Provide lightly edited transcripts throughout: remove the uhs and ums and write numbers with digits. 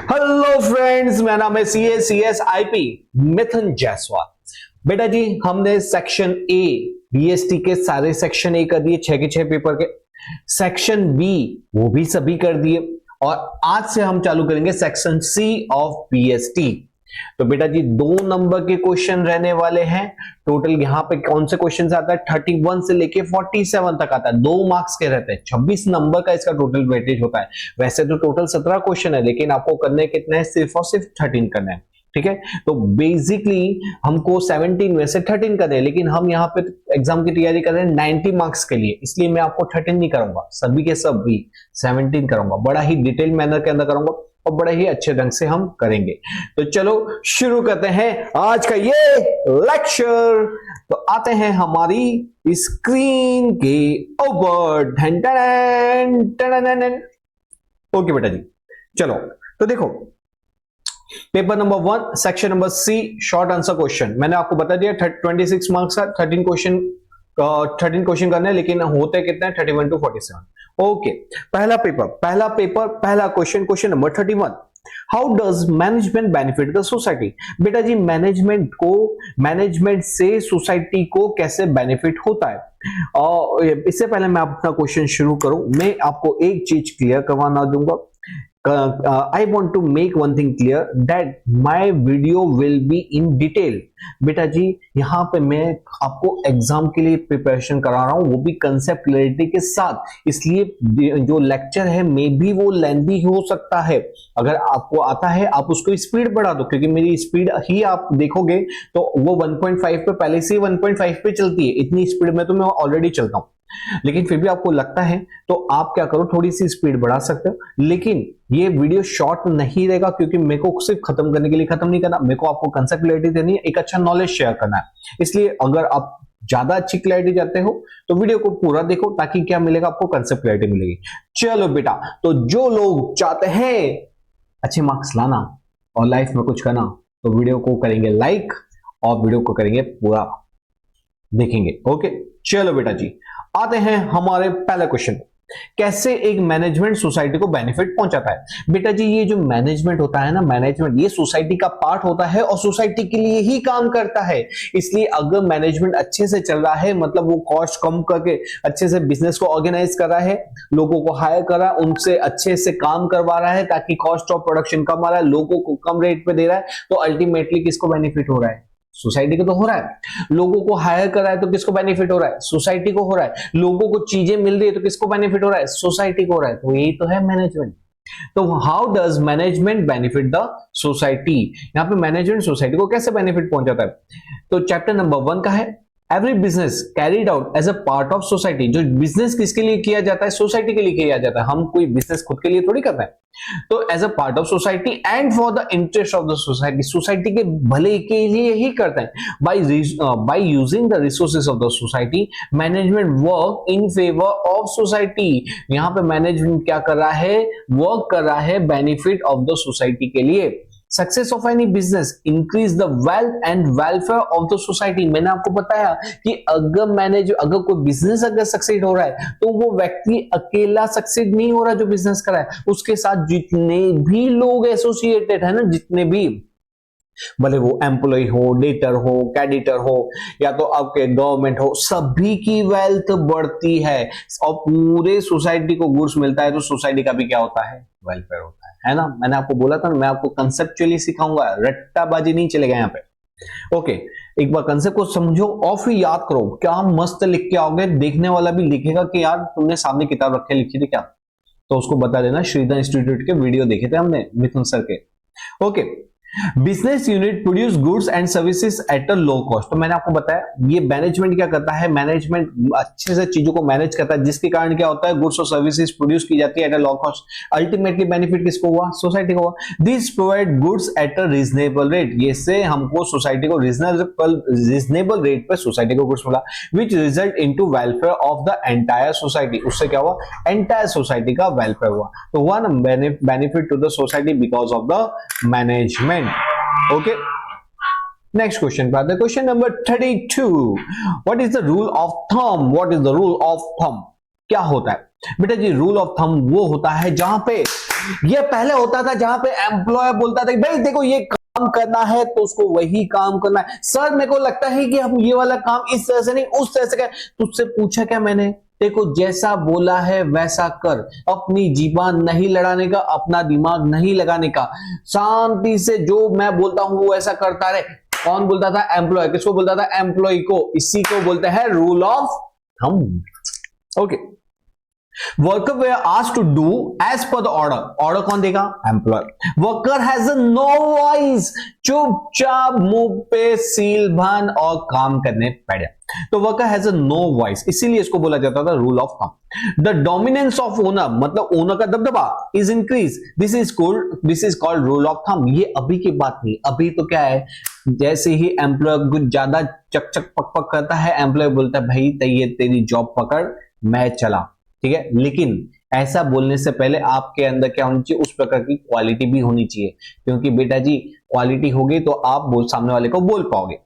Hello friends, मेरा नाम है CSIP मिथुन जायसवाल। बेटा जी, हमने सेक्शन ए बीएसटी के सारे सेक्शन ए कर दिए, 6 के 6 पेपर के। सेक्शन बी वो भी सभी कर दिए और आज से हम चालू करेंगे सेक्शन सी ऑफ बीएसटी। तो बेटा जी 2 नंबर के क्वेश्चन रहने वाले हैं। टोटल यहाँ पे कौन से क्वेश्चन आता है, 31 से लेके 47 तक आता है। 2 मार्क्स के रहते हैं, 26 नंबर का इसका टोटल वेटेज होता है। वैसे तो टोटल 17 क्वेश्चन है, लेकिन आपको करने कितने हैं, सिर्फ और सिर्फ 13 करना है। ठीक है, तो बेसिकली हमको 17 में से 13 करने हैं, लेकिन हम यहाँ पे एग्जाम की तैयारी कर रहे हैं 90 मार्क्स के लिए, इसलिए मैं आपको 13 नहीं करूंगा, सभी के सब भी 17 करूंगा। बड़ा ही डिटेल मैनर के अंदर करूंगा और बड़े ही अच्छे ढंग से हम करेंगे। तो चलो शुरू करते हैं आज का ये लेक्चर। तो आते हैं हमारी स्क्रीन के ऊपर। ओके बेटा जी, चलो तो देखो, paper number 1 section number C short answer question मैंने आपको बता दिया। 26 मार्क्स का 13 क्वेश्चन करने हैं, लेकिन होते कितने हैं, 31 to 47। ओके, पहला question number 31। How does management benefit the society? बेटा जी, मैनेजमेंट से सोसाइटी को कैसे बेनिफिट होता है? और इससे पहले मैं अपना क्वेश्चन शुरू करूं, मैं आपको एक चीज क्लियर करवाना दूंगा। I want to make one thing clear that my video will be in detail। बेटा जी, यहाँ पे मैं आपको एग्जाम के लिए प्रिपरेशन करा रहा हूँ, वो भी कंसेप्ट क्लैरिटी के साथ। इसलिए जो लेक्चर है मे भी वो लेंथी हो सकता है। अगर आपको आता है आप उसको स्पीड बढ़ा दो, क्योंकि मेरी स्पीड ही आप देखोगे तो वो 1.5 पे पहले से 1.5 पे चलती है। इतनी स्पीड में तो मैं ऑलरेडी चलता हूँ, लेकिन फिर भी आपको लगता है तो आप क्या करो, थोड़ी सी स्पीड बढ़ा सकते हो। लेकिन ये वीडियो शॉर्ट नहीं रहेगा, क्योंकि मेरे को सिर्फ खत्म करने के लिए खत्म नहीं करना, मेरे को आपको कंसेप्ट क्लैरिटी देनी है, एक अच्छा नॉलेज शेयर करना है। इसलिए अगर आप ज्यादा अच्छी क्लैरिटी चाहते हो तो वीडियो को पूरा देखो, ताकि क्या मिलेगा आपको, कंसेप्ट क्लैरिटी मिलेगी। चलो बेटा, तो जो लोग चाहते हैं अच्छे मार्क्स लाना और लाइफ में कुछ करना, तो वीडियो को करेंगे लाइक और वीडियो को करेंगे पूरा देखेंगे। ओके, चलो बेटा जी, आते हैं हमारे पहले क्वेश्चन। कैसे एक मैनेजमेंट सोसाइटी को बेनिफिट पहुंचाता है? बेटा जी, ये जो मैनेजमेंट होता है ना, मैनेजमेंट ये सोसाइटी का पार्ट होता है और सोसाइटी के लिए ही काम करता है। इसलिए अगर मैनेजमेंट अच्छे से चल रहा है, मतलब वो कॉस्ट कम करके अच्छे से बिजनेस को ऑर्गेनाइज कर रहा है, लोगों को हायर कर रहा है, उनसे अच्छे से काम करवा रहा है ताकि कॉस्ट ऑफ प्रोडक्शन कम आ रहा है, लोगों को कम रेट पे दे रहा है, तो अल्टीमेटली किसको बेनिफिट हो रहा है? सोसाइटी को तो हो रहा है। लोगों को हायर कर रहा है तो किसको बेनिफिट हो रहा है? सोसाइटी को हो रहा है। लोगों को चीजें मिल रही है तो किसको बेनिफिट हो रहा है? सोसाइटी को हो रहा है। तो यही तो है मैनेजमेंट। तो how does management benefit the society? यहां पे मैनेजमेंट सोसाइटी को कैसे बेनिफिट पहुंचाता है? तो चैप्टर नंबर 1 का है, every business carried out as a part of society. जो बिजनेस किसके लिए किया जाता है? सोसाइटी के लिए किया जाता है। हम कोई बिजनेस खुद के लिए थोड़ी करते हैं। तो as a part of society and for the interest of the society, society के भले के लिए ही करते हैं। By using the resources of the society, management work in favour of society. यहां पे मैनेजमेंट क्या कर रहा है? वर्क कर रहा है बेनिफिट ऑफ द सोसाइटी के लिए। Success of any business increase the wealth and welfare of the society. मैंने आपको बताया कि अगर कोई बिजनेस अगर सक्सेड हो रहा है तो वो व्यक्ति अकेला सक्सेड नहीं हो रहा जो बिजनेस कर रहा है, उसके साथ जितने भी लोग एसोसिएटेड है ना, जितने भी, भले वो एम्प्लॉय हो, डेटर हो, कैडिटर हो, या तो आपके गवर्नमेंट हो, सभी की वेल्थ बढ़ती है और पूरे सोसाइटी को गुड्स मिलता है, तो सोसाइटी का भी क्या होता है? वेलफेयर होता है ना। मैंने आपको बोला था, मैं आपको कंसेप्चुअली सिखाऊंगा, रट्टाबाजी नहीं चलेगा यहाँ पे। ओके, एक बार कंसेप्ट को समझो और फिर याद करो। क्या मस्त लिख के आओगे, देखने वाला भी लिखेगा कि यार तुमने सामने किताब रखे लिखी थी क्या, तो उसको बता देना। श्रीधर इंस्टीट्यूट के वीडियो देखे थे हमने मिथुन सर के। Okay, business unit produce goods and services at a low cost. तो मैंने आपको बताया ये मैनेजमेंट क्या करता है, मैनेजमेंट अच्छे से चीजों को मैनेज करता है, जिसके कारण क्या होता है, गुड्स और सर्विसेज प्रोड्यूस की जाती है at a low cost. Ultimately benefit किसको हुआ? सोसाइटी को हुआ। This provide goods at a reasonable rate. ये से हमको सोसाइटी को रीजनेबल रेट पे सोसाइटी को गुड्स मिला, which result into welfare of the entire society. उससे क्या हुआ? एंटायर सोसाइटी का वेलफेयर हुआ। तो हुआ ना benefit to the society because of the management. Okay, next question पे आते हैं। Question number 32। What is the rule of thumb? What is the rule of thumb? क्या होता है बेटा जी? रूल ऑफ थंब वो होता है जहां पे ये पहले होता था जहां पे एम्प्लॉय बोलता था कि भाई देखो ये काम करना है तो उसको वही काम करना है। सर मेरे को लगता है कि हम ये वाला काम इस तरह से नहीं उस तरह से करें। तुझसे पूछा क्या मैंने? देखो जैसा बोला है वैसा कर, अपनी जीबान नहीं लड़ाने का, अपना दिमाग नहीं लगाने का, शांति से जो मैं बोलता हूं वो ऐसा करता रहे। कौन बोलता था? एम्प्लॉय। किसको बोलता था? एम्प्लॉय को। इसी को बोलते हैं rule of thumb. Okay, worker were asked to do as per the order. Order कौन देगा? Employ. Worker has no voice, चुपचाप मुंह पे सील भन और काम करने पड़े। तो वर्कर हैज नो वॉइस, इसीलिए इसको बोला जाता था rule of thumb. The dominance of owner, मतलब ओनर का दबदबा, is increase, this is called rule of thumb. ये अभी की बात नहीं, अभी तो क्या है, जैसे ही एम्प्लॉय कुछ ज्यादा चक पक पक करता है, एम्प्लॉय बोलता है भाई ये तेरी जॉब पकड़, मैं चला। ठीक है, लेकिन ऐसा बोलने से पहले आपके अंदर क्या होनी चाहिए? उस प्रकार की क्वालिटी भी होनी चाहिए, क्योंकि बेटा जी क्वालिटी होगी तो आप सामने वाले को बोल पाओगे।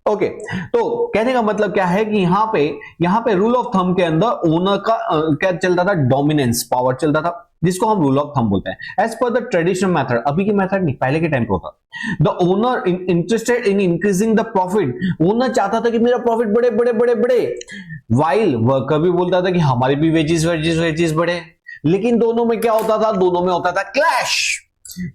ओके, तो कहने का मतलब क्या है कि यहाँ पे रूल ऑफ थंब के अंदर ओनर का क्या चलता था? डोमिनेंस पावर चलता था, जिसको हम रूल ऑफ थंब बोलते हैं। As per the traditional method, अभी की मेथड नहीं, पहले के टाइम पे होता। The owner interested in increasing the profit, owner चाहता था कि मेरा प्रॉफिट बढ़े बढ़े बढ़े बढ़े, वाइल वर्कर भी बोलता था कि हमारी भी वेजेस बढ़े। लेकिन दोनों में क्या होता था? दोनों में होता था क्लैश।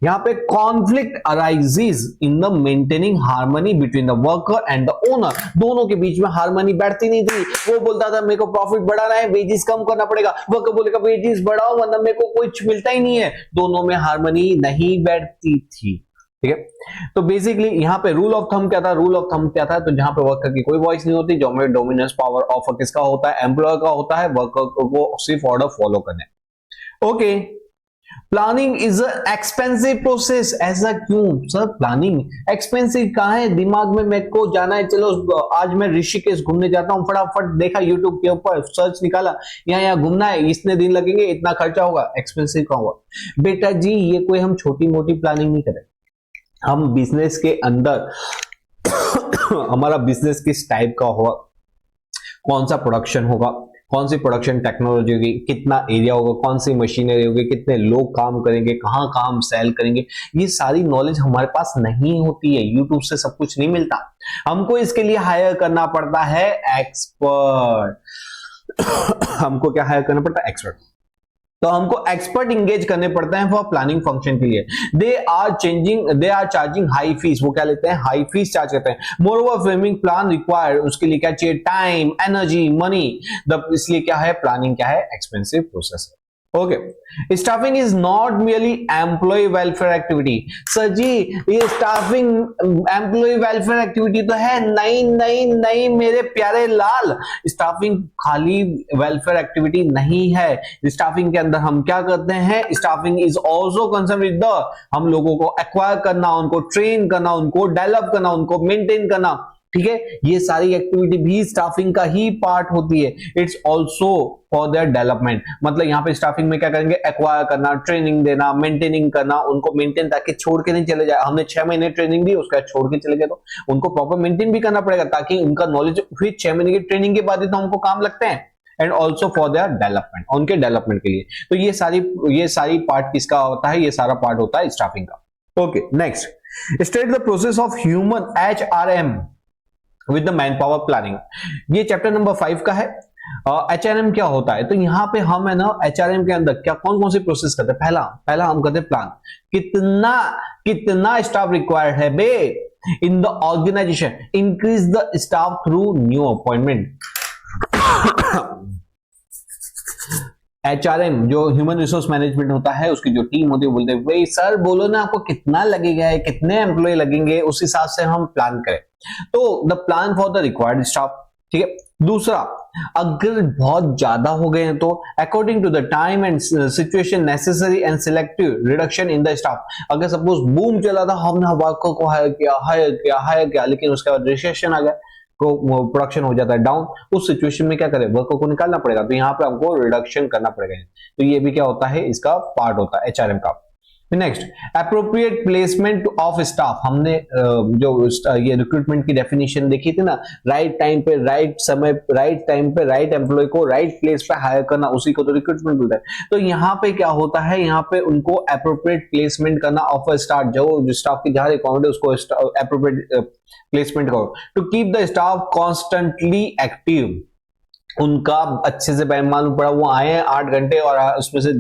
यहां पे conflict arises in the maintaining harmony between the worker and the owner. दोनों के बीच में हार्मनी बैठती नहीं थी। वो बोलता था मेरे को प्रॉफिट बढ़ाना है, वेजेस कम करना पड़ेगा। वर्कर बोलेगा वेजेस बढ़ाओ वरना मेरे को कुछ मिलता ही नहीं है। दोनों में हार्मनी नहीं बैठती थी। ठीक है, तो बेसिकली यहाँ पे रूल ऑफ थंब क्या था? रूल ऑफ थंब क्या था? तो जहां पे वर्कर की कोई वॉइस नहीं होती, जो में डोमिनेंस पावर ऑफ किसका होता है? एम्प्लॉयर का होता है। वर्कर को सिर्फ ऑर्डर फॉलो करने। Okay, planning is a expensive process. ऐसा क्यों सर? प्लानिंग एक्सपेंसिव कहां है? दिमाग में मेरे को जाना है, चलो आज मैं ऋषिकेश घूमने जाता हूं, फटाफट देखा यूट्यूब के ऊपर, सर्च निकाला, यहाँ घूमना है, इतने दिन लगेंगे, इतना खर्चा होगा, एक्सपेंसिव का होगा। बेटा जी ये कोई हम छोटी मोटी प्लानिंग नहीं करें। हम बिजनेस के अंदर हमारा बिजनेस किस टाइप का होगा, कौन सा प्रोडक्शन होगा, कौन सी प्रोडक्शन टेक्नोलॉजी होगी, कितना एरिया होगा, कौन सी मशीनरी होगी, कितने लोग काम करेंगे, कहां काम सेल करेंगे, ये सारी नॉलेज हमारे पास नहीं होती है। यूट्यूब से सब कुछ नहीं मिलता, हमको इसके लिए हायर करना पड़ता है एक्सपर्ट। हमको क्या हायर करना पड़ता है? एक्सपर्ट। तो हमको एक्सपर्ट इंगेज करने पड़ते हैं फॉर प्लानिंग फंक्शन के लिए। They are charging high fees. वो क्या लेते हैं? हाई फीस चार्ज करते हैं। Moreover framing plan required, उसके लिए क्या चाहिए? Time, energy, money. इसलिए क्या है? प्लानिंग क्या है? एक्सपेंसिव प्रोसेस है। Okay, staffing is not merely employ welfare activity. Sir जी ये स्टाफिंग एम्प्लॉय वेलफेयर एक्टिविटी तो है नहीं, नहीं नहीं मेरे प्यारे लाल, स्टाफिंग खाली वेलफेयर एक्टिविटी नहीं है। स्टाफिंग के अंदर हम क्या करते हैं? Staffing is also concern with the, हम लोगों को एक्वायर करना, उनको ट्रेन करना, उनको डेवलप करना, उनको मेंटेन करना। ठीक है, ये सारी एक्टिविटी भी स्टाफिंग का ही पार्ट होती है। It's also for their development. मतलब यहाँ पे स्टाफिंग में क्या करेंगे? एक्वायर करना, ट्रेनिंग देना, मेंटेनिंग करना, उनको मेंटेन, ताकि छोड़ के नहीं चले जाए। हमने 6 महीने ट्रेनिंग दी, उसके बाद छोड़ के चले गए तो उनको प्रॉपर मेंटेन भी करना पड़ेगा, ताकि उनका नॉलेज फिर 6 महीने की ट्रेनिंग के बाद ही तो हमको काम लगते हैं। And also for their development, उनके डेवलपमेंट के लिए। तो ये सारी पार्ट किसका होता है? ये सारा पार्ट होता है स्टाफिंग का। Okay, next, state the process of human HRM with the man power planning. ये चैप्टर नंबर 5 का है। HRM क्या होता है? तो यहाँ पे हम है ना HRM के अंदर क्या कौन कौन सी प्रोसेस करते हैं? पहला हम करते हैं प्लान। कितना स्टाफ रिक्वायर्ड है be in the organisation, increase the staff through new appointment. HRM जो ह्यूमन रिसोर्स मैनेजमेंट होता है, उसकी जो टीम होती है, बोलते हैं भाई सर बोलो ना आपको कितना लगेगा, कितने एम्प्लॉय लगेंगे, उस हिसाब से हम प्लान करें। तो the plan for the required staff. ठीक है, दूसरा, अगर बहुत ज्यादा हो गए हैं तो according to the time and situation necessary and selective reduction in the staff. अगर सपोज बूम चला था, हमने वर्कर को हायर किया, लेकिन उसके बाद रिसेशन आ गया, प्रोडक्शन हो जाता है डाउन, उस सिचुएशन में क्या करें? वर्कर को निकालना पड़ेगा, तो यहाँ पे हमको रिडक्शन करना पड़ेगा। तो ये भी क्या होता है? इसका पार्ट होता है HRM का। Next, appropriate placement of staff. हमने ये रिक्रूटमेंट की डेफिनेशन देखी थी ना, राइट टाइम पे राइट समय राइट टाइम पे राइट एम्प्लॉय को राइट प्लेस पे हायर करना, उसी को तो रिक्रूटमेंट बोलते हैं। तो यहाँ पे क्या होता है, यहाँ पे उनको अप्रोप्रिएट प्लेसमेंट करना ऑफ स्टाफ, जो स्टाफ की जहां रिक्वायरमेंट है उसको अप्रोप्रिएट प्लेसमेंट करो। To keep the staff constantly active, उनका अच्छे से मालूम पड़ा वो आए हैं 8 घंटे और उसमें से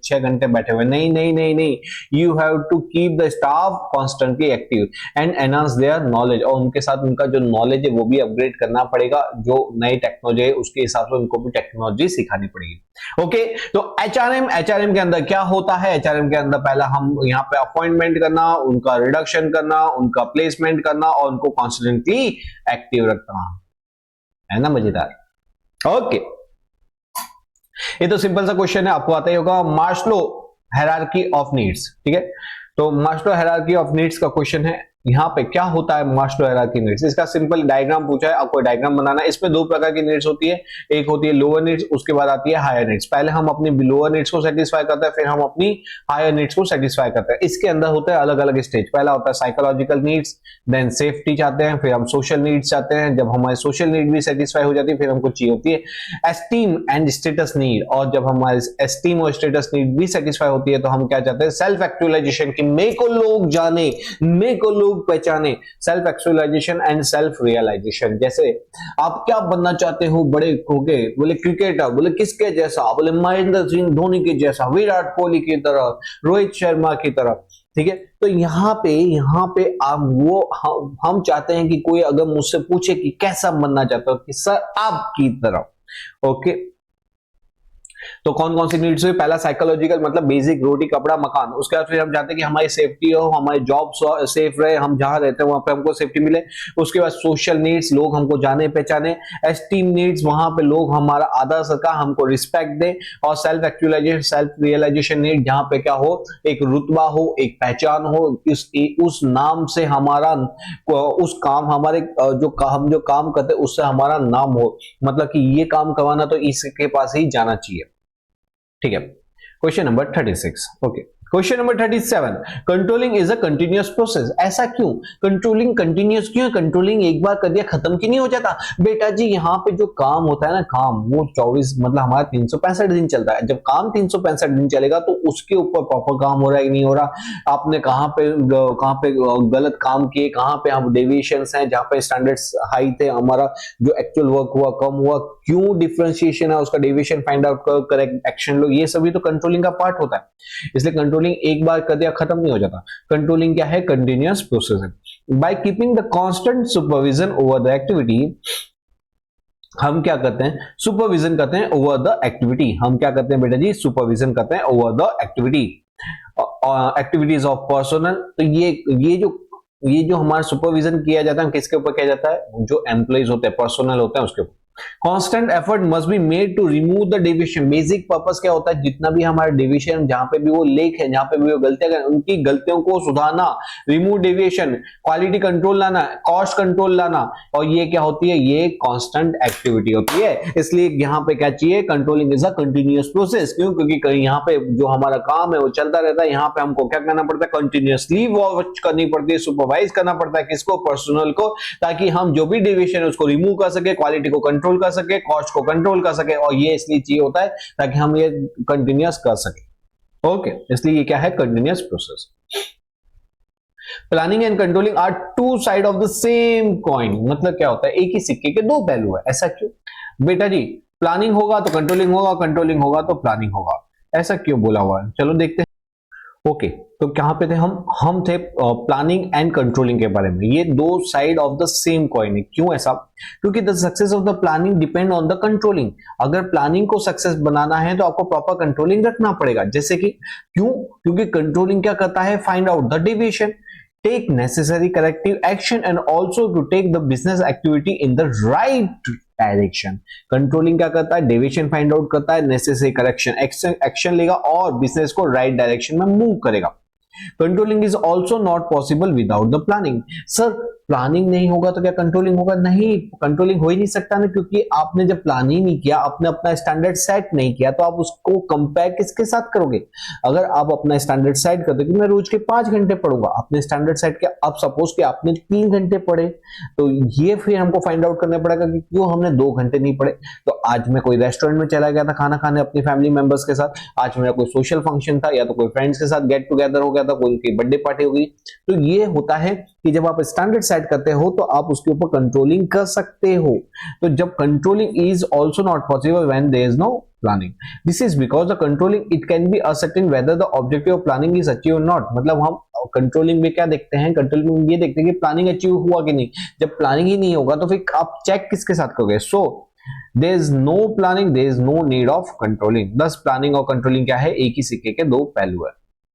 6 घंटे बैठे हुए, नहीं नहीं नहीं नहीं, you have to keep the staff constantly active and enhance their knowledge, और उनके साथ उनका जो नॉलेज है वो भी अपग्रेड करना पड़ेगा, जो नई टेक्नोलॉजी है उसके हिसाब से उनको भी टेक्नोलॉजी सिखानी पड़ेगी। ओके, तो एचआरएम के अंदर क्या होता है, एचआरएम के अंदर पहला हम यहाँ पे अपॉइंटमेंट करना, उनका रिडक्शन करना, उनका प्लेसमेंट करना और उनको कॉन्स्टेंटली एक्टिव रखना, है ना मजेदार। ओके, ये तो सिंपल सा क्वेश्चन है, आपको आता ही होगा। मास्लो हायरार्की ऑफ नीड्स, ठीक है, तो मास्लो हायरार्की ऑफ नीड्स का क्वेश्चन है। यहाँ पे क्या होता है मास्लो हायरार्की नीड्स, इसका सिंपल डायग्राम पूछा है, आपको डायग्राम बनाना है। इसमें दो प्रकार की नीड्स होती है, एक होती है लोअर नीड्स, उसके बाद आती है हायर नीड्स। पहले हम अपनी लोअर नीड्स को सेटिस्फाई करते हैं, फिर हम अपनी हायर नीड्स को सेटिस्फाई करते हैं। इसके अंदर होते हैं अलग अलग स्टेज, पहला होता है साइकोलॉजिकल नीड्स, देन सेफ्टी चाहते हैं, फिर हम सोशल नीड्स चाहते हैं। जब हमारी सोशल नीड भी सेटिस्फाई हो जाती है, फिर हमको चाहिए होती है एस्टीम एंड स्टेटस नीड, और जब हमारे एस्टीम और स्टेटस नीड भी सेटिस्फाई होती है तो हम क्या चाहते हैं, सेल्फ एक्चुअलाइजेशन, कि मेरे को लोग जाने, मेरे को लोग पहचाने, self actualisation and self realisation. जैसे आप क्या बनना चाहते हो बड़े होके, बोले क्रिकेटर, बोले किसके जैसा, बोले महेंद्र सिंह धोनी के जैसा, विराट कोहली की तरह, रोहित शर्मा की तरह, ठीक है। तो यहाँ पे आप हम चाहते हैं कि कोई अगर मुझसे पूछे कि कैसा बनना चाहते हो, कि सर आपकी तरह। ओके, तो कौन कौन सी नीड्स हुई, पहला साइकोलॉजिकल, मतलब बेसिक रोटी कपड़ा मकान। उसके बाद फिर हम चाहते हैं कि हमारी सेफ्टी हो, हमारी जॉब सेफ रहे, हम जहां रहते हैं वहां पे हमको सेफ्टी मिले। उसके बाद सोशल नीड्स, लोग हमको जाने पहचाने। एस्टीम नीड्स, वहां पे लोग हमारा आदर सत्कार, हमको रिस्पेक्ट दे। और self actualisation, self realisation need, जहां पे क्या हो, एक रुतबा हो, एक पहचान हो, उस नाम से हमारा, उस काम हमारे हम जो काम करते उससे हमारा नाम हो, मतलब कि ये काम करवाना तो इसके पास ही जाना चाहिए, ठीक है। Question number 36। Okay, question number 37, controlling is a continuous process. ऐसा क्यों, कंट्रोलिंग कंटिन्यूअस क्यों है, कंट्रोलिंग एक बार कर दिया खत्म क्यों नहीं हो जाता। बेटा जी यहाँ पे जो काम होता है ना, काम वो 24 मतलब हमारा 365 दिन चलता है। जब काम 365 दिन चलेगा तो उसके ऊपर प्रॉपर काम हो रहा है कि नहीं हो रहा, आपने कहाँ पे गलत काम किए, कहाँ पे हम डेविएशंस हैं, जहाँ पे स्टैंडर्ड्स हाई थे, हमारा जो एक्चुअल वर्क हुआ कम हुआ, क्यों डिफरेंशिएशन है उसका, डेविएशन फाइंड आउट करो, करेक्ट एक्शन लो, ये सभी तो कंट्रोलिंग का पार्ट होता है। इसलिए कंट्रोलिंग एक बार कर दिया खत्म नहीं हो जाता। कंट्रोलिंग क्या है, कंटिन्यूअस प्रोसेस है। By keeping the constant supervision over the activity, हम क्या करते हैं, सुपरविजन करते हैं ओवर द एक्टिविटी। हम क्या करते हैं बेटा जी, सुपरविजन करते हैं over the activity, activities of personal. तो ये जो हमारा सुपरविजन किया जाता है, किसके ऊपर किया जाता है, जो एम्प्लॉइज होते हैं, पर्सनल होते हैं उसके ऊपर। Constant effort must be made to remove the deviation. Basic purpose क्या होता है, जितना भी हमारा डेविएशन, जहां पे भी वो लेक है, जहां पे भी वो गलतियां कर, उनकी गलतियों को सुधारना, रिमूव डेविएशन, क्वालिटी कंट्रोल लाना, कॉस्ट कंट्रोल लाना। और ये क्या होती है, ये कांस्टेंट एक्टिविटी होती है। इसलिए यहाँ पे क्या चाहिए, controlling is a continuous process. क्यों, क्योंकि यहाँ पे जो हमारा काम है वो चलता रहता है। यहाँ पे हमको क्या करना पड़ता है, कंटिन्यूअसली वॉच करनी पड़ती है, सुपरवाइज करना पड़ता है, किसको, पर्सनल को, ताकि हम जो भी डेविएशन है उसको रिमूव कर सके, क्वालिटी को कंट्रोल कर सके, कॉस्ट को कंट्रोल कर सके। और ये इसलिए चाहिए होता है ताकि हम ये कंटिन्यूअस कर सके। ओके, इसलिए ये क्या है, continuous process. Planning and controlling are two side of the same coin. मतलब क्या होता है, एक ही सिक्के के दो पहलू है। ऐसा क्यों बेटा जी, प्लानिंग होगा तो कंट्रोलिंग होगा, कंट्रोलिंग होगा तो प्लानिंग होगा, ऐसा क्यों बोला हुआ है, चलो देखते हैं। ओके, तो कहां पे थे हम थे प्लानिंग एंड कंट्रोलिंग के बारे में। ये दो side of the same coin है। क्यों ऐसा, क्योंकि the success of the planning depend on the controlling. अगर प्लानिंग को सक्सेस बनाना है तो आपको प्रॉपर कंट्रोलिंग रखना पड़ेगा। जैसे कि क्यों, क्योंकि कंट्रोलिंग क्या करता है, find out the deviation, take necessary corrective action and also to take the business activity in the right direction। Controlling क्या करता है, डेविएशन फाइंड आउट करता है, नेसेसरी करेक्शन एक्शन लेगा और बिजनेस को राइट डायरेक्शन में मूव करेगा। Controlling is also not possible without the planning. Sir planning नहीं होगा तो क्या कंट्रोलिंग होगा? नहीं, कंट्रोलिंग हो ही नहीं सकता ना, क्योंकि आपने जब प्लान ही नहीं किया, आपने अपना स्टैंडर्ड सेट नहीं किया, तो आप उसको कंपेयर किसके साथ करोगे? अगर आप अपना स्टैंडर्ड सेट करते कि मैं रोज के 5 घंटे पढ़ूंगा, आपने स्टैंडर्ड सेट किया, अब सपोज कि आपने 3 घंटे पढ़े, तो ये फिर हमको फाइंड आउट करना पड़ेगा कि क्यों हमने 2 घंटे नहीं पढ़े। तो आज मैं कोई रेस्टोरेंट में चला गया था खाना खाने अपनी फैमिली मेंबर्स के साथ, आज मेरा कोई सोशल फंक्शन था, या तो कोई फ्रेंड्स के साथ गेट टुगेदर हो गया था, कोई उनकी बर्थडे पार्टी हो गई। तो ये होता है कि जब आप स्टैंडर्ड सेट करते हो तो आप उसके ऊपर कंट्रोलिंग कर सकते हो। तो जब controlling is also not possible when there is no planning, this is because the controlling it can be ascertain whether the objective of planning is achieve or not. मतलब हम कंट्रोलिंग में क्या देखते हैं? कंट्रोलिंग में ये देखते हैं कि प्लानिंग अचीव हुआ कि नहीं। जब प्लानिंग ही नहीं होगा तो फिर आप चेक किसके साथ करोगे? सो there is no planning, there is no need of controlling। thus planning और controlling क्या है? एक ही सिक्के के दो पहलू है।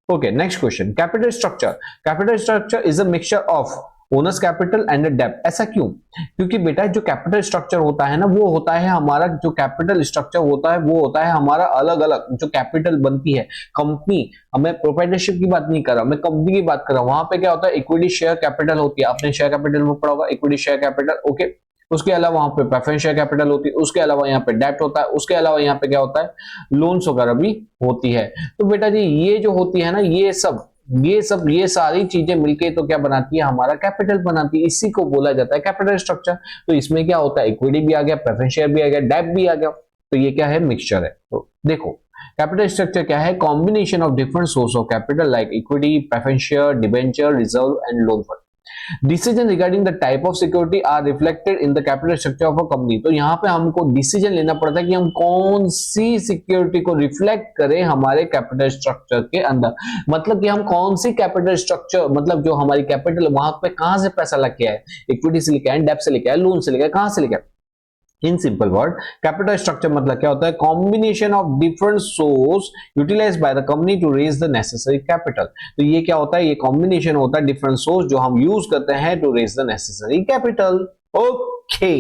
Okay, next question, capital structure. Capital structure is a mixture of owners capital and डेब्ट। ऐसा क्यों? क्योंकि बेटा जो कैपिटल स्ट्रक्चर होता है ना, वो होता है हमारा, जो कैपिटल स्ट्रक्चर होता है वो होता है हमारा अलग अलग जो कैपिटल बनती है कंपनी। मैं प्रोप्राइटरशिप की बात नहीं कर रहा, मैं कंपनी की बात कर रहा हूं। वहां पे क्या होता है? इक्विटी शेयर कैपिटल होती है, आपने शेयर कैपिटल में पढ़ा होगा, इक्विटी शेयर कैपिटल। ओके, उसके अलावा वहां पे प्रेफरेंस शेयर कैपिटल होती है, उसके अलावा यहाँ पे डेब्ट होता है, उसके अलावा यहाँ पे क्या होता है? लोन्स वगैरह भी होती है। तो बेटा जी ये जो होती है ना, ये सारी चीजें मिलके तो क्या बनाती है? हमारा कैपिटल बनाती है। इसी को बोला जाता है कैपिटल स्ट्रक्चर। तो इसमें क्या होता है? इक्विटी भी आ गया, प्रेफरेंस शेयर भी आ गया, डेब्ट भी आ गया। तो ये क्या है? मिक्सचर है। तो देखो कैपिटल स्ट्रक्चर क्या है? Combination of different source of capital like equity, preference share, debenture, reserve and loan fund. Decision regarding the type of security are reflected in the capital structure of a company. तो यहाँ पे हमको decision लेना पड़ता है कि हम कौन सी सिक्योरिटी को रिफ्लेक्ट करें हमारे कैपिटल स्ट्रक्चर के अंदर। मतलब कि हम कौन सी कैपिटल स्ट्रक्चर, मतलब जो हमारी कैपिटल वहां पे कहां से पैसा लेके आए? इक्विटी से लेके आए, डेब्ट से लेके आए, लोन से लेके आए, कहां से लेके आए? In simple word capital structure मतलब क्या होता है? Combination of different source utilised by the company to raise the necessary capital. तो ये क्या होता है? ये कॉम्बिनेशन होता है डिफरेंट सोर्स जो हम यूज करते हैं to raise the necessary capital. Okay,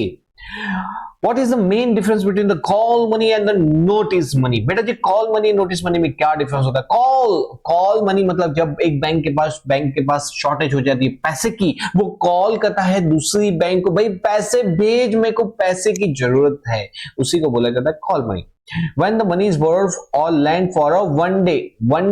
What is the main difference between the call money and the notice money? बेटा जी कॉल मनी नोटिस मनी में क्या डिफरेंस होता है? कॉल मनी मतलब जब एक बैंक के पास शॉर्टेज हो जाती है पैसे की, वो कॉल करता है दूसरी बैंक को, भाई पैसे भेज, मेरे को पैसे की जरूरत है, उसी को बोला जाता है call money. When the money is borrowed or lent for a one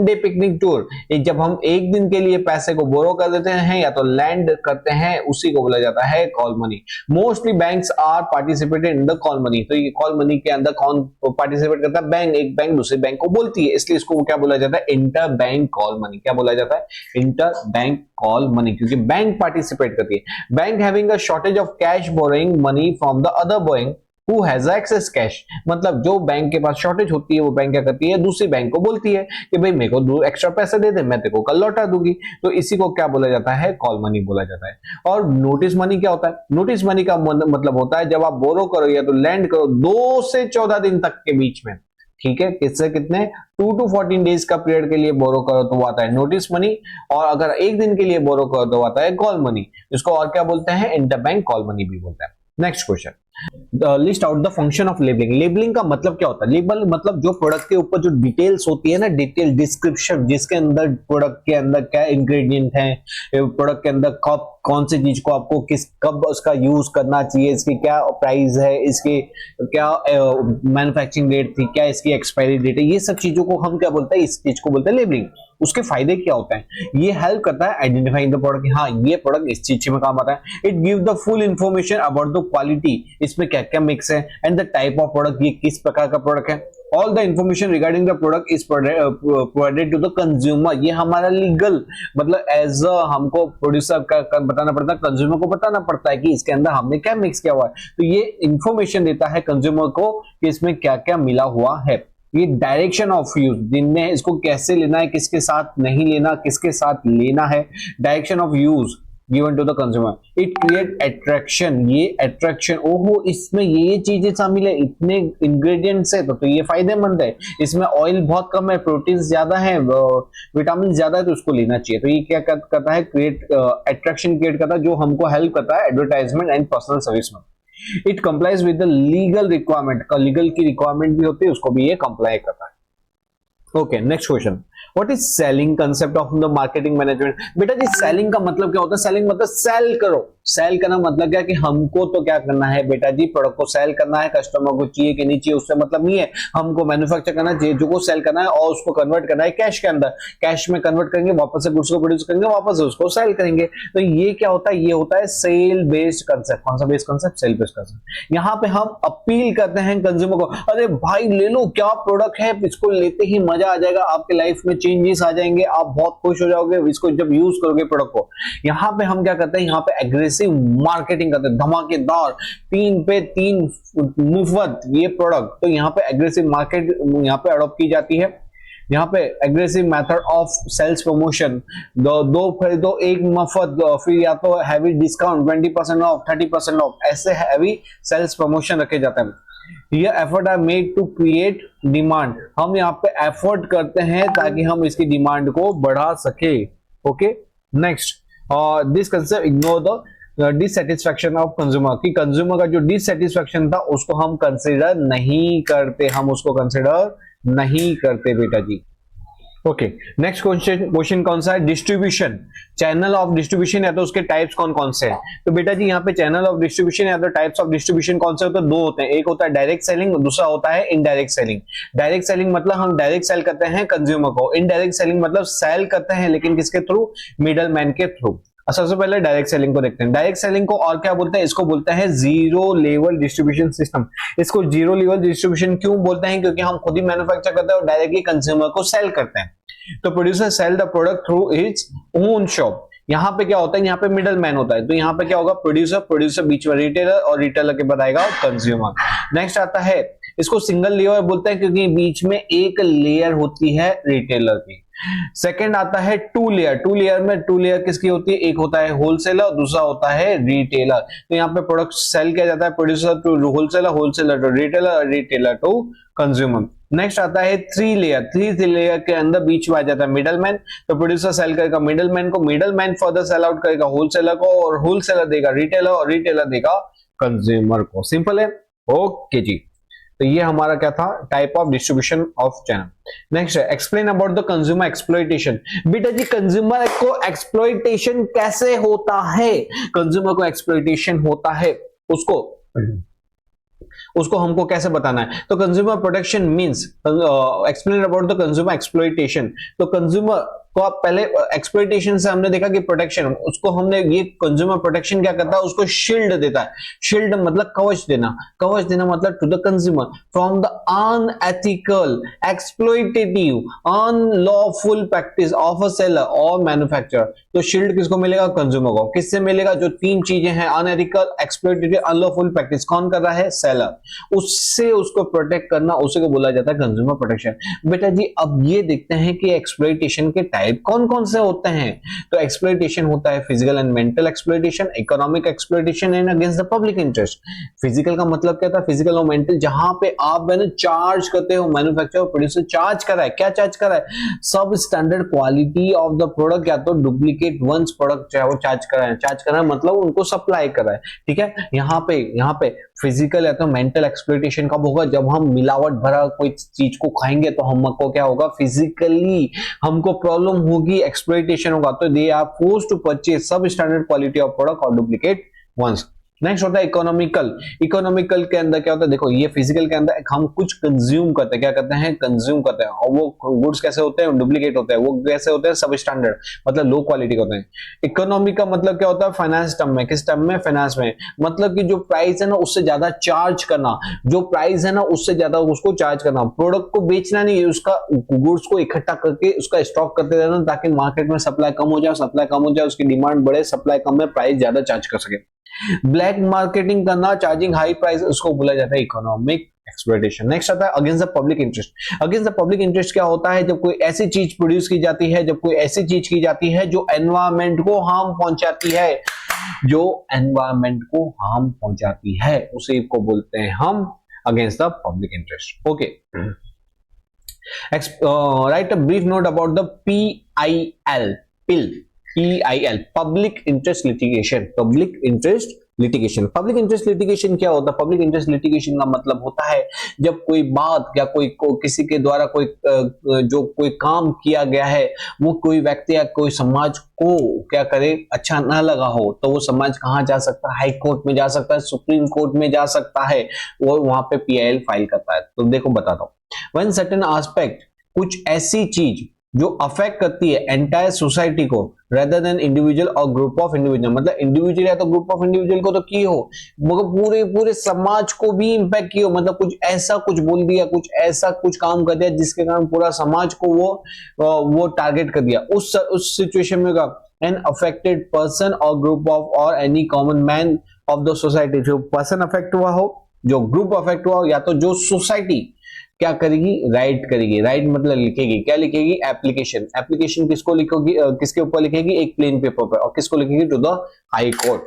day picnic tour, जब हम एक दिन के लिए पैसे को बोरो कर देते हैं या तो लैंड करते हैं, उसी को बोला जाता है call money. Mostly banks are participated in the call money. तो ये कॉल मनी के अंदर कौन पार्टिसिपेट करता है? बैंक। एक बैंक दूसरे बैंक को बोलती है, इसलिए इसको क्या बोला जाता है? Inter bank call money. क्या बोला जाता है? इंटर बैंक कॉल मनी, क्योंकि बैंक पार्टिसिपेट करती है। Bank having a shortage of cash borrowing money from the other Boeing Who has access cash, मतलब जो बैंक के पास शॉर्टेज होती है वो बैंक क्या करती है? दूसरी बैंक को बोलती है कि भाई मेरे को एक्स्ट्रा पैसे दे दे, मैं तेरे को कल लौटा दूंगी। तो इसी को क्या बोला जाता है? कॉल मनी बोला जाता है। और नोटिस मनी क्या होता है? नोटिस मनी का मतलब होता है जब आप बोरो करो या तो लैंड करो 2 से 14 दिन तक के बीच में, ठीक है, किससे कितने? 2 to 14 डेज का पीरियड के लिए बोरो करो तो वो आता है नोटिस मनी, और अगर एक दिन के लिए बोरो करो तो आता है कॉल मनी। इसको और क्या बोलते हैं? इंटरबैंक कॉल मनी भी बोलते हैं। Next question, list out the function of labelling. Labelling का मतलब क्या होता है? लेबल मतलब जो प्रोडक्ट के ऊपर जो डिटेल्स होती है ना, डिटेल डिस्क्रिप्शन, जिसके अंदर प्रोडक्ट के अंदर क्या इंग्रेडिएंट है, प्रोडक्ट के अंदर कब कौन सी चीज को आपको कब उसका यूज करना चाहिए, इसकी क्या प्राइस है, इसकी क्या मैन्युफैक्चरिंग डेट थी, क्या इसकी एक्सपायरी डेट है, ये सब चीजों को हम क्या बोलते हैं? इस चीज को बोलते हैं लेबलिंग। उसके फायदे क्या होते हैं? ये हेल्प करता है आइडेंटिफाइंग द प्रोडक्ट, हाँ ये प्रोडक्ट इस चीज में काम आता है। It give the full information about the quality, इसमें क्या क्या मिक्स है, and the type of product, ये किस प्रकार का प्रोडक्ट है। All the information regarding the product is provided to the consumer. ये हमारा लीगल मतलब एज अ हमको प्रोड्यूसर का बताना पड़ता है, कंज्यूमर को बताना पड़ता है कि इसके अंदर हमने क्या मिक्स किया हुआ है। तो ये इंफॉर्मेशन देता है कंज्यूमर को कि इसमें क्या क्या मिला हुआ है। ये डायरेक्शन ऑफ यूज, दिन में इसको कैसे लेना है, किसके साथ नहीं लेना, किसके साथ लेना है, direction of use given to the consumer. It create attraction, ये अट्रैक्शन, ओहो इसमें ये चीजें शामिल है, इतने इंग्रेडिएंट्स है तो ये फायदेमंद है, इसमें ऑयल बहुत कम है, प्रोटीन ज्यादा है, विटामिन ज्यादा है, तो उसको लेना चाहिए। तो ये क्या करता है? क्रिएट अट्रैक्शन क्रिएट करता है, जो हमको हेल्प करता है एडवर्टाइजमेंट एंड पर्सनल सर्विस में। It complies with the legal requirement, legal की रिक्वायरमेंट भी होती है, उसको भी ये कंप्लाई करता है। Okay, next question, what is selling concept of the marketing management? बेटा जी सेलिंग का मतलब क्या होता है? सेलिंग मतलब सेल करो। सेल करना मतलब क्या कि हमको तो क्या करना है बेटा जी, प्रोडक्ट को सेल करना है, कस्टमर को चाहिए कि नहीं चाहिए उससे मतलब नहीं है, हमको मैन्युफैक्चर करना चाहिए, जो को सेल करना है और उसको कन्वर्ट करना है कैश के अंदर, कैश में कन्वर्ट करेंगे, वापस से गुड्स को प्रोड्यूस करेंगे, वापस उसको सेल करेंगे। तो ये क्या होता है? ये होता है सेल बेस्ड कंसेप्ट। कौन सा based concept? Sale based concept. यहाँ पे हम अपील करते हैं कंज्यूमर को, अरे भाई ले लो, क्या प्रोडक्ट है, इसको लेते ही मजा आ जाएगा, आपके लाइफ में चेंजेस आ जाएंगे, आप बहुत खुश हो जाओगे इसको जब यूज करोगे प्रोडक्ट को। यहाँ पे हम क्या करते हैं? यहाँ पे एग्रेसिव मार्केटिंग करते हैं, धमाकेदार, 3 पे 3 मुफ्त ये प्रोडक्ट। तो यहाँ पे एग्रेसिव मार्केट यहाँ पे अडॉप्ट की जाती है। यहाँ पे aggressive method of sales promotion, दो खरीदो एक मुफ्त, फिर या तो हैवी डिस्काउंट 20% ऑफ, 30% ऑफ, ऐसे हैवी सेल्स प्रमोशन रखे जाते हैं। ये effort are made to create demand, हम यहाँ पे एफर्ट करते हैं ताकि हम इसकी डिमांड को बढ़ा सके। Okay, next, this concept ignore the dissatisfaction of consumer, कि कंज्यूमर का जो डिससेटिस्फैक्शन था उसको हम कंसिडर नहीं करते, हम उसको कंसिडर नहीं करते बेटा जी। ओके, नेक्स्ट क्वेश्चन कौन सा है? डिस्ट्रीब्यूशन, चैनल ऑफ डिस्ट्रीब्यूशन या तो उसके टाइप्स कौन कौन से हैं? तो बेटा जी यहाँ पे चैनल ऑफ डिस्ट्रीब्यूशन या तो टाइप्स ऑफ डिस्ट्रीब्यूशन कौन से होते हैं? दो होते हैं, एक होता है डायरेक्ट सेलिंग, दूसरा होता है इनडायरेक्ट सेलिंग। डायरेक्ट सेलिंग मतलब हम डायरेक्ट सेल करते हैं कंज्यूमर को, इनडायरेक्ट सेलिंग मतलब सेल करते हैं लेकिन किसके थ्रू? मिडल मैन के थ्रू। सबसे पहले डायरेक्ट सेलिंग को देखते हैं। डायरेक्ट सेलिंग को और क्या बोलते हैं? इसको बोलते हैं जीरो लेवल डिस्ट्रीब्यूशन सिस्टम। इसको जीरो लेवल डिस्ट्रीब्यूशन क्यों बोलते हैं? क्योंकि हम खुद ही मैन्युफैक्चर करते हैं और डायरेक्टली कंज्यूमर को सेल करते हैं। तो producer sell the product through its own shop. यहाँ पे क्या होता है? यहाँ पे मिडल मैन होता है, तो यहाँ पे क्या होगा? प्रोड्यूसर बीच में रिटेलर, और रिटेलर के बाद आएगा कंज्यूमर। नेक्स्ट आता है, इसको सिंगल लेयर बोलते हैं क्योंकि बीच में एक लेयर होती है रिटेलर की। सेकंड आता है टू लेयर। टू लेयर किसकी होती है? एक होता है होलसेलर और दूसरा होता है रिटेलर। तो यहाँ पे प्रोडक्ट सेल किया जाता है producer to wholesaler, wholesaler to retailer, retailer to consumer. Next आता है थ्री लेयर के अंदर बीच में आ जाता है मिडलमैन। तो प्रोड्यूसर सेल करेगा मिडलमैन को, मिडलमैन फर्दर सेल आउट करेगा होलसेलर को, और होलसेलर देगा रिटेलर, और रिटेलर देगा कंज्यूमर को। सिंपल है। ओके जी, तो ये हमारा क्या था? Type of distribution of channel. Next है explain about the consumer exploitation. बेटा जी कंज्यूमर को एक्सप्लॉइटेशन कैसे होता है? कंज्यूमर को एक्सप्लॉइटेशन होता है, उसको हमको कैसे बताना है? तो consumer protection means, explain about the consumer exploitation. तो कंज्यूमर को आप पहले एक्सप्लॉइटेशन से हमने देखा कि प्रोटेक्शन, उसको हमने ये कंज्यूमर प्रोटेक्शन क्या करता है? उसको शील्ड देता है। शील्ड मतलब कवच देना, कवच देना मतलब to the consumer from the unethical, exploitative, unlawful practice of a seller और मैन्युफैक्चरर। तो शील्ड किसको मिलेगा? कंज्यूमर को। किससे मिलेगा? जो तीन चीजें हैं, अनएथिकल, एक्सप्लॉइटेटिव, अनलॉफुल प्रैक्टिस, कौन कर रहा है? सेलर। उससे उसको प्रोटेक्ट करना, उसी को बोला जाता है कंज्यूमर प्रोटेक्शन। बेटा जी अब ये देखते हैं कि एक्सप्लॉइटेशन के टाइप कौन कौन से होते हैं। तो एक्सप्लॉइटेशन होता है physical and mental exploitation, economic exploitation and against the public interest. Physical का मतलब क्या था? फिजिकल और मेंटल, जहां पे आप चार्ज करते हो, मैन्युफैक्चरर प्रोड्यूसर चार्ज कर रहा है। क्या चार्ज कर रहा है? सब standard quality of the product, या तो डुप्लीकेट वंस प्रोडक्ट चाहे वो चार्ज कर रहा है। चार्ज कर रहा है मतलब उनको सप्लाई कर रहा है, ठीक है। यहाँ पे फिजिकल या तो मेंटल एक्सप्लॉइटेशन कब होगा? जब हम मिलावट भरा कोई चीज को खाएंगे तो हमको क्या होगा? फिजिकली हमको प्रॉब्लम होगी, एक्सप्लॉइटेशन होगा। तो they are forced to purchase substandard quality of product और डुप्लीकेट वंस। नेक्स्ट होता है इकोनॉमिकल। इकोनॉमिकल के अंदर क्या होता है? देखो ये फिजिकल के अंदर हम कुछ कंज्यूम करते हैं, क्या करते हैं? कंज्यूम करते हैं, और वो गुड्स कैसे होते हैं? डुप्लीकेट होते हैं। वो कैसे होते हैं? सब स्टैंडर्ड मतलब लो क्वालिटी के होते हैं। इकोनॉमी का मतलब क्या होता है? फाइनेंस टर्म में। किस टर्म में? फाइनेंस में। मतलब कि जो प्राइस है ना उससे ज्यादा चार्ज करना, जो प्राइस है ना उससे ज्यादा उसको चार्ज करना। प्रोडक्ट को बेचना नहीं, उसका गुड्स को इकट्ठा करके उसका स्टॉक करते रहना ताकि मार्केट में सप्लाई कम हो जाए, सप्लाई कम हो जाए, उसकी डिमांड बढ़े, सप्लाई कम है, प्राइस ज्यादा चार्ज कर सके। ब्लैक मार्केटिंग करना, चार्जिंग हाई प्राइस, उसको बोला जाता है इकोनॉमिक एक्सप्लॉइटेशन। नेक्स्ट आता है against the public interest. Against the public interest क्या होता है? जब कोई ऐसी चीज प्रोड्यूस की जाती है, जब कोई ऐसी चीज की जाती है जो एनवायरमेंट को हार्म पहुंचाती है, जो एनवायरमेंट को हार्म पहुंचाती है, उसे को बोलते हैं हम against the public interest. Okay, right a brief note about the PIL, PIL, public interest litigation, public interest litigation. Public interest litigation क्या होता है? पब्लिक इंटरेस्ट लिटिगेशन का मतलब होता है जब कोई बात या किसी के द्वारा जो कोई काम किया गया है वो कोई व्यक्ति या कोई समाज को क्या करे अच्छा ना लगा हो, तो वो समाज कहाँ जा सकता है? हाई कोर्ट में जा सकता है, सुप्रीम कोर्ट में जा सकता है, वो वहां पे PIL फाइल करता है। तो देखो बताता हूं, वन सर्टेन एस्पेक्ट, कुछ ऐसी चीज जो अफेक्ट करती है एंटायर सोसाइटी को रेदर देन इंडिविजुअल और ग्रुप ऑफ इंडिविजुअल, मतलब इंडिविजुअल या तो ग्रुप ऑफ इंडिविजुअल को तो की हो, मगर पूरे पूरे समाज को भी इंपैक्ट की हो, मतलब कुछ ऐसा कुछ बोल दिया, कुछ ऐसा कुछ काम कर दिया जिसके कारण पूरा समाज को वो टारगेट कर दिया, उस सिचुएशन में एन अफेक्टेड पर्सन और ग्रुप ऑफ और any common man of the society, जो पर्सन अफेक्ट हुआ हो, जो ग्रुप अफेक्ट हुआ हो, या तो जो सोसाइटी क्या करेगी? राइट करेगी। राइट मतलब लिखेगी, क्या लिखेगी? एप्लीकेशन। एप्लीकेशन किसको लिखोगी? किसके ऊपर लिखेगी? एक प्लेन पेपर पर। और किसको लिखेगी? To the high court.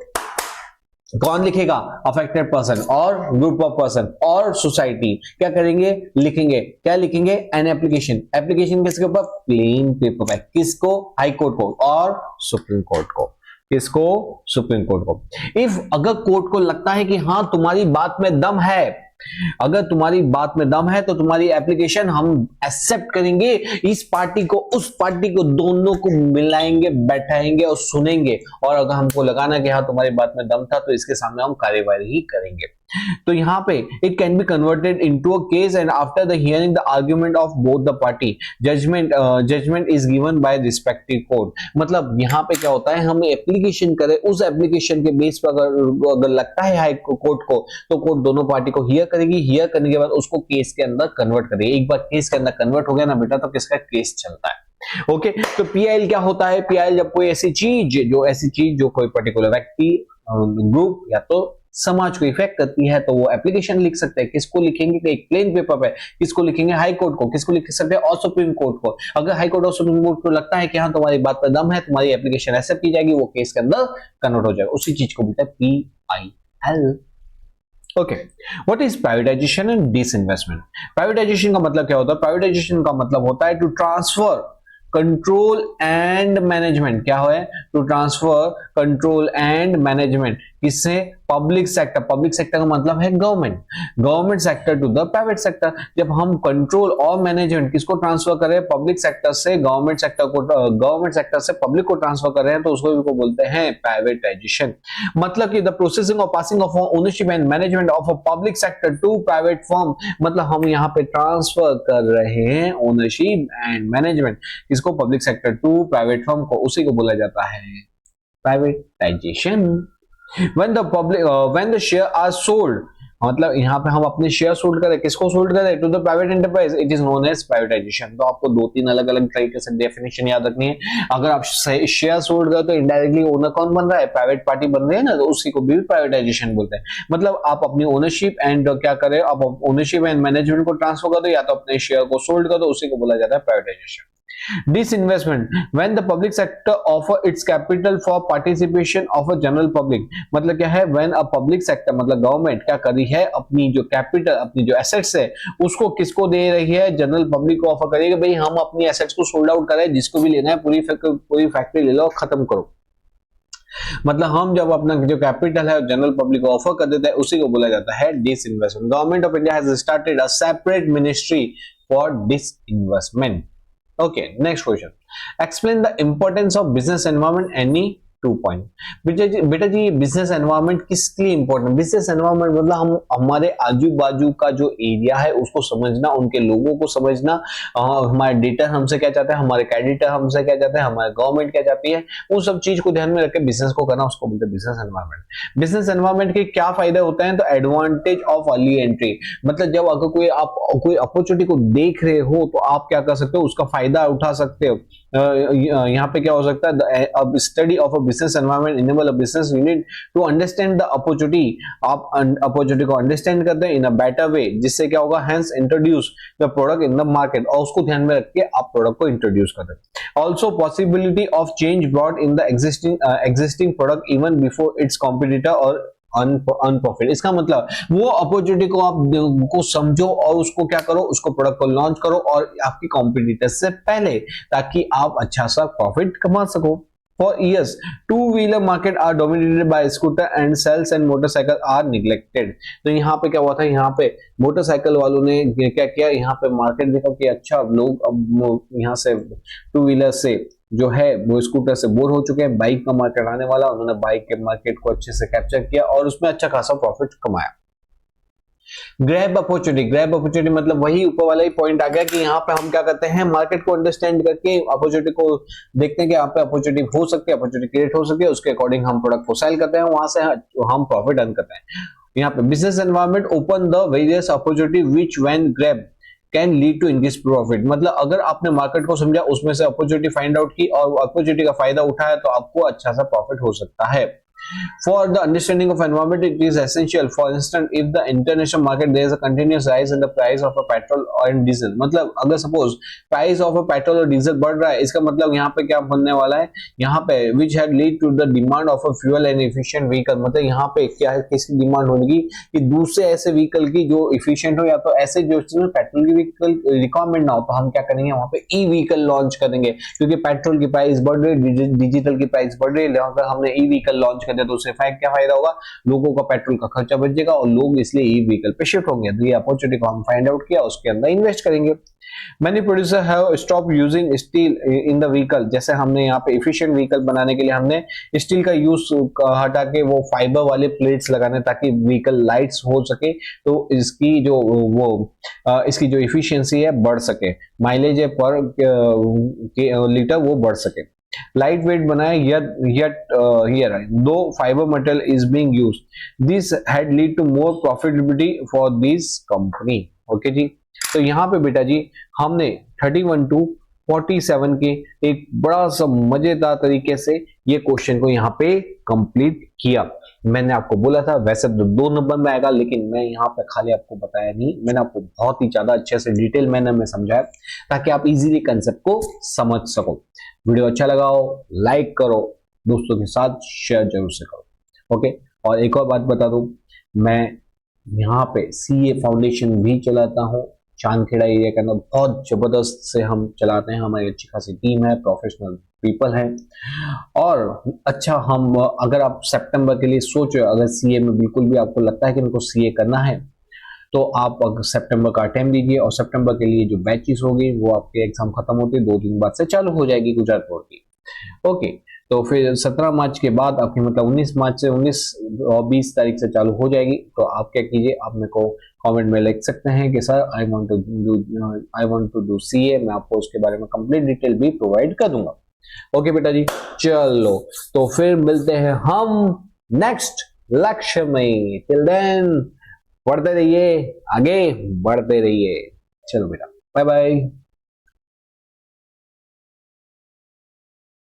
कौन लिखेगा? अफेक्टेड पर्सन और ग्रुप ऑफ पर्सन और सोसाइटी क्या करेंगे? लिखेंगे। क्या लिखेंगे? An application. एप्लीकेशन किसके ऊपर? प्लेन पेपर पर। किसको? हाई कोर्ट को और सुप्रीम कोर्ट को। किसको? सुप्रीम कोर्ट को। इफ अगर कोर्ट को लगता है कि हाँ तुम्हारी बात में दम है, अगर तुम्हारी बात में दम है तो तुम्हारी एप्लीकेशन हम एक्सेप्ट करेंगे, इस पार्टी को उस पार्टी को दोनों को मिलाएंगे, बैठाएंगे और सुनेंगे, और अगर हमको लगाना कि हाँ तुम्हारी बात में दम था तो इसके सामने हम कार्यवाही ही करेंगे। तो यहां पे it can be converted into a case and after the hearing the argument of both the party judgement is given by respective court. मतलब यहां पे क्या होता है, हम एप्लीकेशन करें, उस एप्लीकेशन के बेस पर अगर लगता है हाई कोर्ट को, तो कोर्ट दोनों पार्टी को हियर करेगी। हियर करने के बाद उसको केस के अंदर कन्वर्ट करेगी। एक बार केस के अंदर कन्वर्ट हो गया ना बेटा, तो किसका केस चलता है। ओके तो PIL क्या होता है? PIL जब कोई ऐसी चीज जो कोई पर्टिकुलर व्यक्ति, ग्रुप या तो समाज को इफेक्ट करती है, तो वो एप्लीकेशन लिख सकते हैं। किसको लिखेंगे? एक प्लेन पेपर पे। किसको लिखेंगे? हाई कोर्ट को। किसको लिख सकते हैं? और सुप्रीम कोर्ट को। अगर हाई कोर्ट और सुप्रीम कोर्ट को लगता है कि हाँ तुम्हारी बात पर दम है, तुम्हारी एप्लीकेशन एक्सेप्ट की जाएगी, वो केस के अंदर कन्वर्ट हो जाएगा। उसी चीज को बोलते हैं PIL। Okay, what is privatisation and disinvestment? Privatisation का मतलब क्या होता है? प्राइवेटाइजेशन का मतलब होता है to transfer control and management. क्या है? To transfer control and management. किससे? Public sector. पब्लिक सेक्टर का मतलब है government sector to the private sector. जब हम कंट्रोल और मैनेजमेंट किसको ट्रांसफर करें? पब्लिक सेक्टर से गवर्नमेंट सेक्टर से पब्लिक को ट्रांसफर कर रहे हैं, तो उसको बोलते हैं प्राइवेटाइजेशन। मतलब कि द प्रोसेसिंग और passing of ownership and management of a public sector to private firm. मतलब हम यहाँ पे ट्रांसफर कर रहे हैं ओनरशिप एंड मैनेजमेंट किसको? Public sector to private firm को। उसी को बोला जाता है privatisation. when the share are sold, मतलब यहाँ पे हम अपने शेयर सोल्ड करें, किसको सोल्ड करें? To the private enterprise, it is known as privatisation. तो आपको 2-3 अलग अलग तरीके से डेफिनेशन याद रखनी है। अगर आप शेयर सोल्ड करें तो इनडायरेक्टली ओनर कौन बन रहा है? प्राइवेट पार्टी बन रही है ना, तो उसी को भी प्राइवेटाइजेशन बोलते हैं। मतलब आप अपनी ओनरशिप एंड क्या करें, आप ओनरशिप एंड मैनेजमेंट को ट्रांसफर कर दो, या तो अपने शेयर को सोल्ड कर दो, उसी को बोला जाता है privatisation. Disinvestment, when the public sector offer its capital for participation of a general public, मतलब क्या है? when a public sector मतलब गवर्नमेंट क्या कर रही है, अपनी जो कैपिटल, अपनी जो एसेट्स है, उसको किसको दे रही है? जनरल पब्लिक को ऑफर करेगी, भाई हम अपनी एसेट्स को सोल्ड आउट करें, जिसको भी लेना है पूरी फैक्ट्री ले लो और खत्म करो। मतलब हम जब अपना जो कैपिटल है जनरल पब्लिक को ऑफर कर देता है, उसी को बोला जाता है disinvestment. Government of India has started a separate ministry for disinvestment. Okay, next question. Explain the importance of business environment. Any 2 point. बेटा जी बिजनेस एनवायरनमेंट किसके लिए इंपॉर्टेंट? बिजनेस एनवायरनमेंट मतलब हम हमारे आजू बाजू का जो एरिया है उसको समझना, उनके लोगों को समझना, हमारे डेटर हमसे क्या चाहते हैं, हमारे कैडिटर हमसे क्या चाहते हैं, हमारे गवर्नमेंट क्या चाहती है, वो सब चीज को ध्यान में रख के बिजनेस को करना, उसको बोलते हैं बिजनेस एनवायरनमेंट। बिजनेस एनवायरनमेंट के क्या फायदे होते हैं? तो एडवांटेज ऑफ अर्ली एंट्री, मतलब जब अगर आप कोई अपॉर्चुनिटी को देख रहे हो तो आप क्या कर सकते हो, उसका फायदा उठा सकते हो। यहाँ पे क्या हो सकता है? Study of a business environment enable a business unit to understand the opportunity. आप अपॉर्चुनिटी को अंडरस्टैंड करते हैं इन अ बेटर वे, जिससे क्या होगा? Hence introduce the product in the market, और उसको ध्यान में रख के आप प्रोडक्ट को इंट्रोड्यूस करते हैं। Also possibility of change brought in the existing product even before it's competitor और अनप्रॉफिट। इसका मतलब वो अपॉर्चुनिटी को आप को समझो और उसको क्या करो, उसको प्रोडक्ट को लॉन्च करो और आपकी कॉम्पिटिटर से पहले, ताकि आप अच्छा सा प्रॉफिट कमा सको। For years, two-wheeler market are dominated by scooter and cells and motorcycle are neglected. तो यहाँ पे क्या हुआ था, यहाँ पे मोटरसाइकिल वालों ने क्या किया, यहाँ पे मार्केट देखा कि अच्छा अब लोग अब यहाँ से टू व्हीलर से जो है वो स्कूटर से बोर हो चुके हैं, बाइक का मार्केट आने वाला, उन्होंने बाइक के मार्केट को अच्छे से कैप्चर किया और उसमें अच्छा खासा प्रॉफिट कमाया। ग्रैब अपॉर्चुनिटी मतलब वही ऊपर वाला ही पॉइंट आ गया कि यहाँ पे हम क्या करते हैं, मार्केट को अंडरस्टैंड करके अपॉर्चुनिटी को देखते हैं कि यहाँ पे अपॉर्चुनिटी हो सकती है, अपॉर्चुनिटी क्रिएट हो सकती है, उसके अकॉर्डिंग हम प्रोडक्ट को सेल करते हैं, वहां से हम प्रॉफिट अर्न करते हैं। यहाँ पे business environment open the various opportunity which when grab can lead to increase profit. मतलब अगर आपने मार्केट को समझा, उसमें से अपॉर्चुनिटी फाइंड आउट की और अपॉर्चुनिटी का फायदा उठाया तो आपको अच्छा सा प्रॉफिट हो सकता है। For the understanding of environment, it is essential. For instance, if the international market there is a continuous rise in the price of a petrol and diesel, मतलब अगर suppose price of a petrol और diesel बढ़ रहा है, इसका मतलब यहाँ पे क्या बनने वाला है, यहाँ पे which had lead to the demand of a fuel and efficient vehicle, मतलब यहाँ पे क्या है, किसकी डिमांड होगी कि दूसरे ऐसे व्हीकल की जो efficient हो, या तो ऐसे जो पेट्रोल की व्हीकल रिक्वायरमेंट ना हो, तो हम क्या करेंगे, वहाँ पे ई व्हीकल लॉन्च करेंगे, क्योंकि पेट्रोल की प्राइस बढ़ रही है, डिजिटल की प्राइस बढ़ रही है, अगर हमने ई व्हीकल लॉन्च कर दिया तो उससे क्या फायदा होगा, लोगों का पेट्रोल का खर्चा बच जाएगा और लोग इसलिए ई व्हीकल पे शिफ्ट होंगे। तो ये अपॉर्चुनिटी को हम फाइंड आउट किया, उसके अंदर इन्वेस्ट करेंगे। Many producers have stopped using steel in the vehicle, जैसे हमने यहाँ पे efficient vehicle बनाने के लिए हमने स्टील का यूज हटा के वो फाइबर वाले प्लेट्स लगाने, ताकि व्हीकल लाइट्स हो सके, तो इसकी जो इसकी जो इफिशियंसी है बढ़ सके, माइलेज है पर लीटर वो बढ़ सके। लाइट वेट बनाए, yet here do fibre material is being used, this had lead to more profitability for this company. Okay जी, तो यहाँ पे बेटा जी हमने 31 टू 47 के एक बड़ा सा मजेदार तरीके से ये क्वेश्चन को यहाँ पे कंप्लीट किया। मैंने आपको बोला था वैसे तो 2 नंबर में आएगा, लेकिन मैं यहाँ पे खाली आपको बताया नहीं, मैंने आपको बहुत ही ज्यादा अच्छे से डिटेल मैनर में समझाया ताकि आप इजीली कंसेप्ट को समझ सको। वीडियो अच्छा लगा हो लाइक करो, दोस्तों के साथ शेयर जरूर से करो। ओके, और एक और बात बता दूं, मैं यहाँ पे सीए फाउंडेशन भी चलाता हूँ, चांदखेड़ा एरिया के अंदर बहुत जबरदस्त से हम चलाते हैं, हमारी अच्छी खासी टीम है, प्रोफेशनल पीपल है। और अच्छा, हम अगर आप सितंबर के लिए सोच रहे हो, अगर सीए में बिल्कुल भी आपको लगता है कि इनको सीए करना है, तो आप अगर सितंबर का अटेम्प्ट दीजिए, और सितंबर के लिए जो बैचेस होगी वो आपके एग्जाम खत्म होते 2 दिन बाद से चालू हो जाएगी गुजरात बोर्ड की। ओके, तो फिर 17 मार्च के बाद आपकी मतलब 19 मार्च से 19 और 20 तारीख से चालू हो जाएगी। तो आप क्या कीजिए, आप मेरे को कमेंट में लिख सकते हैं कि sir I want to do CA, मैं आपको उसके बारे में कंप्लीट डिटेल भी प्रोवाइड कर दूंगा। ओके बेटा जी, चलो तो फिर मिलते हैं हम नेक्स्ट लेक्चर में। टिल देन पढ़ते रहिए, आगे बढ़ते रहिए। चलो बेटा, बाय बाय।